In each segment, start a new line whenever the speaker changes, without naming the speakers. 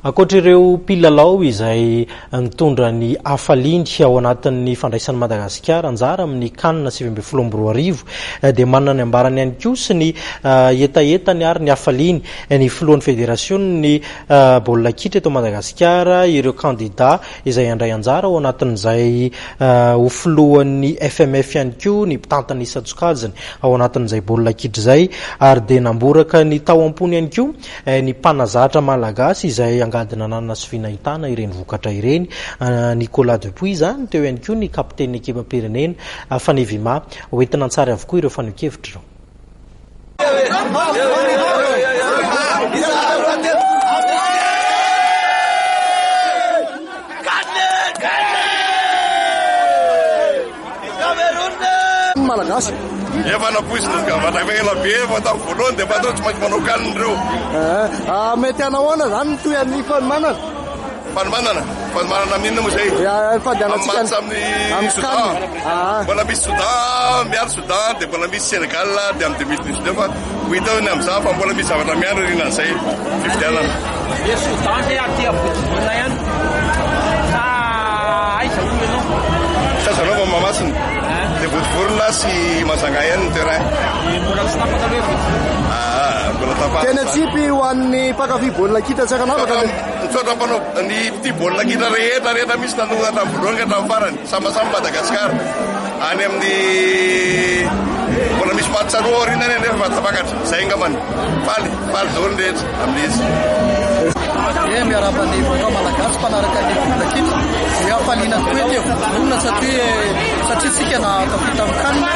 Akoatr'ireo mpilalao izay mitondra ny hafalindy ao anatin'ny fandraisan'ny Madagasikara anjara amin'ny CAN 2022 dia manana ny ambarany ihany koa sy ny etaetany ary ny hafaliny ny filohan'ny federasion'ny baolina kitra eto Madagasikara ireo kandida izay andray anjara ao anatin'izay ho filohan'ny FMF ihany koa ny mpitantana isan-tsokajiny ao anatin'izay baolina kitra izay ary dia namboraka ny tao am-pony ihany koa ny mpanazatra malagasy izay angadina nanana sy finahitana ireny vokatra ireny Nicolas Dupuis zany teo ihany koa ny kapten'ny ekipa pirenena Fanevima hoentina antsara avokoa ireo faneho-kevitra
Malagasy
efa napoisina vatavela be fatao voalohany dia fatao tsy maintsy manao kanina ireo
mety anahoana zany toy amin'ny fanomanana
amin'inona moa zay
fadianatsika
amin'ny Soudan mbola misy Soudan miaro Soudan dia mbola misy Sénégal dia amin'ny 2019 fa ho hitao ny amin'izao fa mbola misy zavatra miaro rinan'izay fividianana
Soudan dia aty abotsibona ihany aiza olona ianao
sazanao fa mamasina dia votivorona sy mazanga ihany ny terrain
mbola tsy tapaka hoe
mbola tapaka
tena tsipy ho an'ny mpakafy baolina kitra tsy akanavaka
mitsotra mpanao ny ity baolina kitra rehetra misy nanonana hatramin'ny voalohany ka hatramin'ny farany sambasamba Madagasikara any amin'ny mbola misy matsaroa aoriana any nefa vatapakatra zay ngamany faly daholo rehetra amin'izy
miarapany vaovao malagasy mpanaraka ny baolina kitra dia faliana tokoa ety vonona satria tsika na tafita amin'ny kanina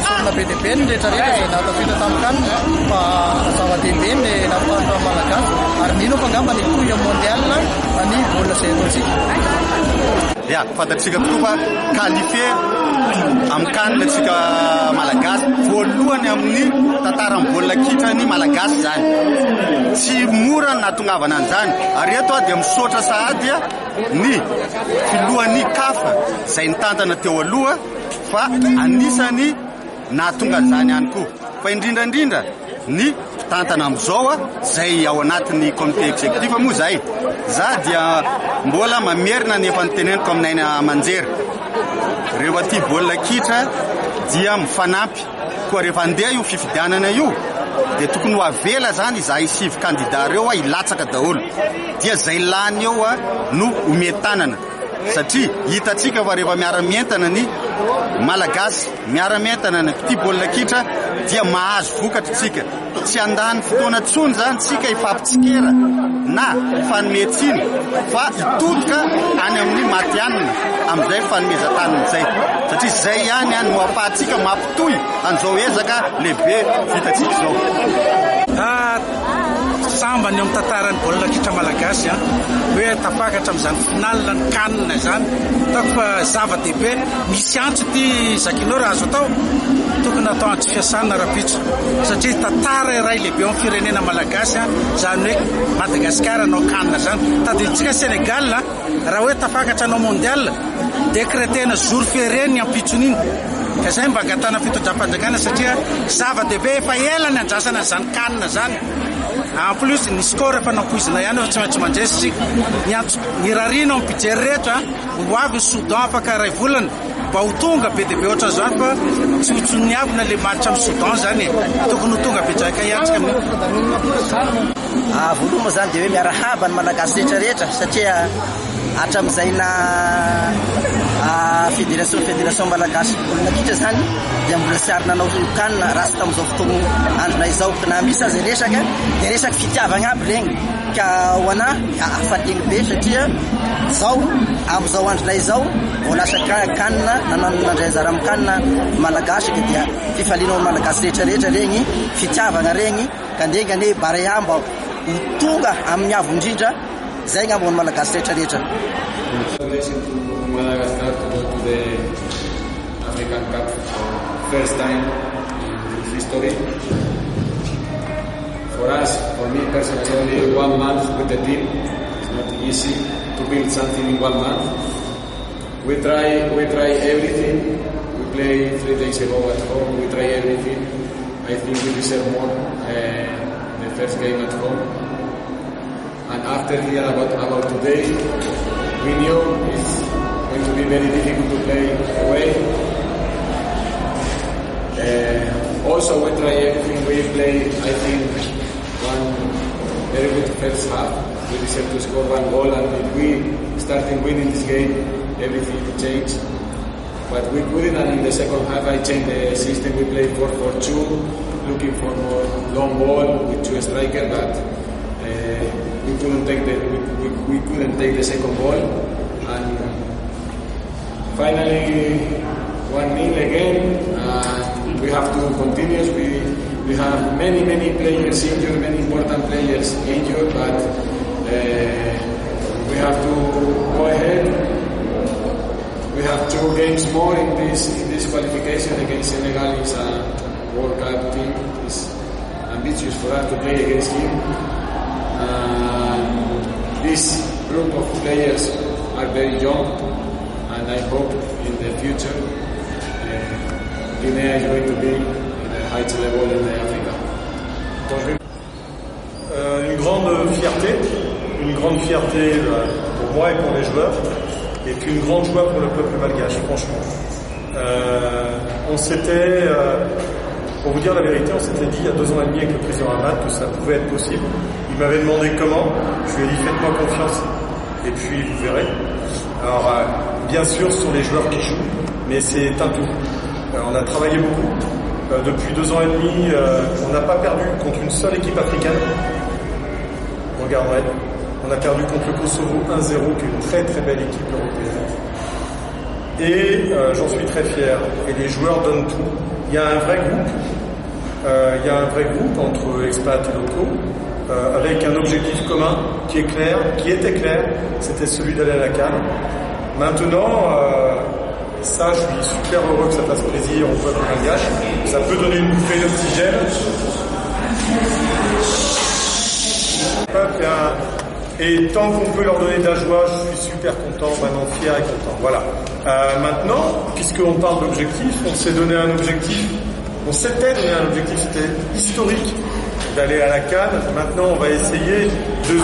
sorona be dia be ny rehetrarehetra izay na tafita tamin'ny kanina fa zava-dehibe ny nampandra malagasy ary nino fa ngamba ny couille mondiale ny baolina izay ataontsika
ya fantatsika tokoa fa qualifié amin'ny kanina tsika malagasy voalohany amin'ny tantaran'ny baolina kitra ny malagasy zany tsy mora natongavana an'izany ary eto dia misaotra sahady ny filohan'ny kafa izay nitantana teo aloha fa anisany nahatonga an'izany ihany koa fa indrindrandrindra ny mpitantana amin'izao izay ao anatin'ny comité exécutif moa zay za dia mbola mamerina ny efa niteneniko aminay amanjery rehefa ty baolina kitra dia mifanampy koa rehefa andeha io fifidianana io dia tokony ho avela zany za isivy kandida reo hilatsaka daholo dia zay lany eo no ometanana satria hitatsika fa rehefa miara-mientana ny malagasy miara-mientana ny ty baolina kitra dia mahazo vokatra tsika tsy andany fotoana tsony zany tsika ifampitsikera na fanometsiny fa hitotoka any amin'ny matianina amin'izay fanomezan-tanina zay satria zay ihany no ahafahantsika mampitohy an'izao ezaka lehibe vitatsika izao
samba ny amin'ny tantaran'ny baolina kitra malagasy hoe tapakatra amin'izany finalina ny kanina zany tako fa zava-dehibe misy antso ty zakinao raha azo atao tokony atao antso fiasana rapitso satria tantara iray lehibe amin'ny firenena malagasy zany hoe Madagasikara anao kanina zany tadidintsika Sénégal raha hoe tapakatra anao mondial décrétena jour férié ny ampitsony iny ka zay mba angatana fitondram-panjakana satria zava-dehibe efa ela ny andrasana zany kanina zany en plus ny score efa nampoizina ihany efa tsy maintsy mandresy ny rarina amin'ny budget rehetra ho avy ny Soudan afaka ray volana mba ho tonga be dia be ohatran' izany fa tsy hotsony avy na le match amin'ny Soudan zany tokony ho tonga betraka iantsika
voalohany moa zany dia hoe miarahaba ny malagasy rehetrarehetra satria hatramin'izay na fédération malagasy baolina kitra zany dia mbola tsy ary nanao kanina raha sy tamin'izao fotoana androna izao na misy azy resaka dia resaka fitiavagna aby regny ka ho anahy hafaligny be satria zao amin'izao androna izao vao lasa kanina nandray anjara amin'ny kanina malagasy ka dia fifaliana ny malagasy rehetrarehetra regny fitiavagna regny ka ndengany hoe barea mba ho tonga amin'ny avo indrindra zay ngamba ny malagasy rehetrarehetra
Madagascar to go to the African Cup for first time in history. For us, for me personally, only 1 month with the team. It's not easy to build something in 1 month. We try everything. We play 3 days ago at home. We try everything. I think we deserve more the first game at home. And after hearing about today, we knew it's going to be very difficult to play away. Also, we try everything. We play, I think, one very good first half. We deserve to score one goal, and if we started winning this game, everything will change. But we couldn't, and in the second half, I changed the system. We played 4-4-2, looking for more long ball with two strikers, but we couldn't take the second ball, and finally 1-0 again. We have to continue. We have many players injured, many important players injured, but we have to go ahead. We have 2 games more in this qualification against Senegal. It's a World Cup team. It's ambitious for us to play against him. This group of players are very young, and I hope in the future Guinea is going to be in the highest level in Africa.
Une grande fierté pour moi et pour les joueurs, et puis une grande joie pour le peuple malgache, franchement. On s'était, pour vous dire la vérité, on s'était dit il y a 2 ans et demi avec le président Hamad que ça pouvait être possible. Il m'avait demandé comment, je lui ai dit faites-moi confiance, et puis vous verrez. Alors, bien sûr, ce sont les joueurs qui jouent, mais c'est un tout. On a travaillé beaucoup. Depuis 2 ans et demi, on n'a pas perdu contre une seule équipe africaine. On regarderait. On a perdu contre le Kosovo 1-0, qui est une très très belle équipe européenne. Et j'en suis très fier. Et les joueurs donnent tout. Il y a un vrai groupe. Entre expats et locaux, avec un objectif commun qui était clair, c'était celui d'aller à la CAN. Maintenant, ça, je suis super heureux que ça fasse plaisir au peuple malgache. Ça peut donner une bouffée d'oxygène. Et tant qu'on peut leur donner de la joie, je suis super content, vraiment fier et content. Voilà. Maintenant, puisqu'on parle d'objectif, on s'est donné un objectif. On s'était donné un objectif, c'était historique, d'aller à la CAN. Maintenant, on va essayer de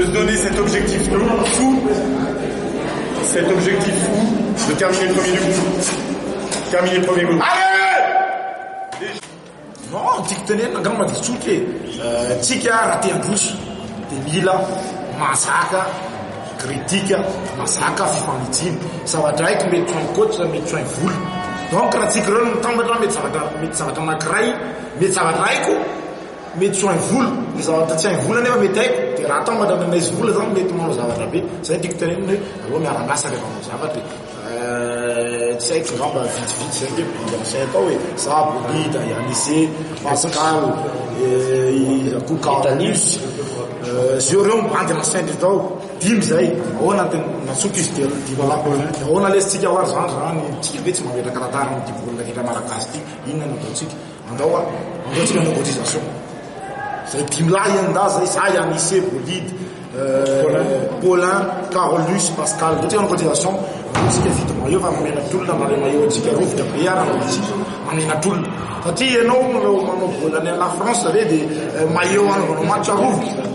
se donner cet objectif fou. Cet objectif fou de terminer premier du groupe. Terminer premier groupe. Allez!
Non, TikTok na gama tsuke. Tsika raté androso. De mila masaka kritika, masaka fifanitsiny. Zavatra raiky mety tsoiny coach, mety tsoiny vola. Donc raha tsika reo mitambatra mety zavatra anankiray, mety zavatra raiko, mety tsoiny vola. Ny zavatra tsy hainy vola nefa mety haiko. De raha tambatra nanaizy vola zany mety manao zavatra be. Zay TikTok hoe aloha miara-miasa rehefa manao zavatra. Tsy haiko ngamba vitsivitsy zay hoe say atao hoe za Bolida, Yanisé, Pascal, Koukatanus. Zio reo mibandy nasaindry tao 5 zay. Ahoana natsoky izy de divalako. Ahoana lesitsika hoary zany tsika ve tsy mametraka ratara amty volona kitra malagasy ty. Inona nataotsika? Andao tsika manao cotisation. Zay 5 lahy anda zay, za Yanisé, Bolide, Paulin, Carolus, Pascal. Ndao tsika manao cotisation. Tsika vita maillot fa mamenatr'olona mare maillot tsika rovitra be ara tsika mamenatr'olona. Satria ianao manao volany la France ve de maillot anaovanao match arovitra.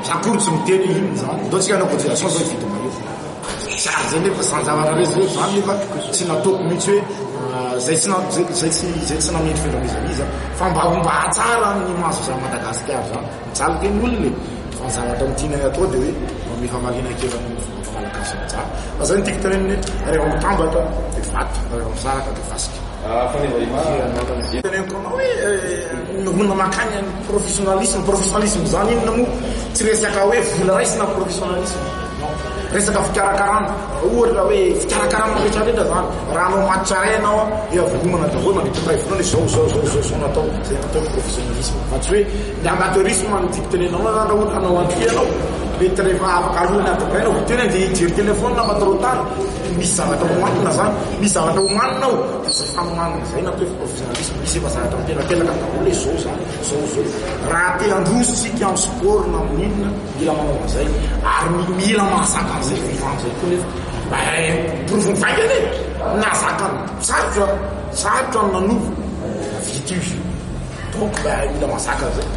Zakory tsy miteny ino zany. Ndao tsika manao cotisation zay vita maillot. Tsara zay nefa sans zavatra rezy zay zany nefa tsy nataoko mihitsy hoe zay tsy namendry fendramizamiza fa mba tsara ny maso za Madagasikara zany. Mitsaliky ny olona fa zavatra mitiny atao de hoe mifamalina kely amin'ny malagasy tsara. Fa zay ny tiky teneniny rehefa mitambatra de vaty, rehefa misaraka de fasika. Teneniko anao hoe nona makany professionnalisme zany inona moa tsy resaka hoe vola raisina professionnalisme. Resaka fikarakarana, ohatra hoe fikarakarana rehetrarehetra zany. Raha anao match ray anao eo velomana daholo mandritray voalohany zao natao zay natao professionnalisme. Fa tsy hoe ny amateurisme ny tiky tenenao raha ohatra anao antri anao mety rehefa afaka alohany antobraina ho tena de hijery telefône na trop tard. Misy zavatra homanina zany, misy zavatra homanina ao zay fanomanina zay natao professionnalisme. Misy efa zavatra mitenapelaka daholo hoe zao zany zao. Raha te handroso sika amin'ny sport na amin'inona mila manao an'izay ary mila mahazaka an'izay vivant zay koa nefa provony vaika ane nazaka sarotra nanova vity izy donc mila mahazaka an'izay.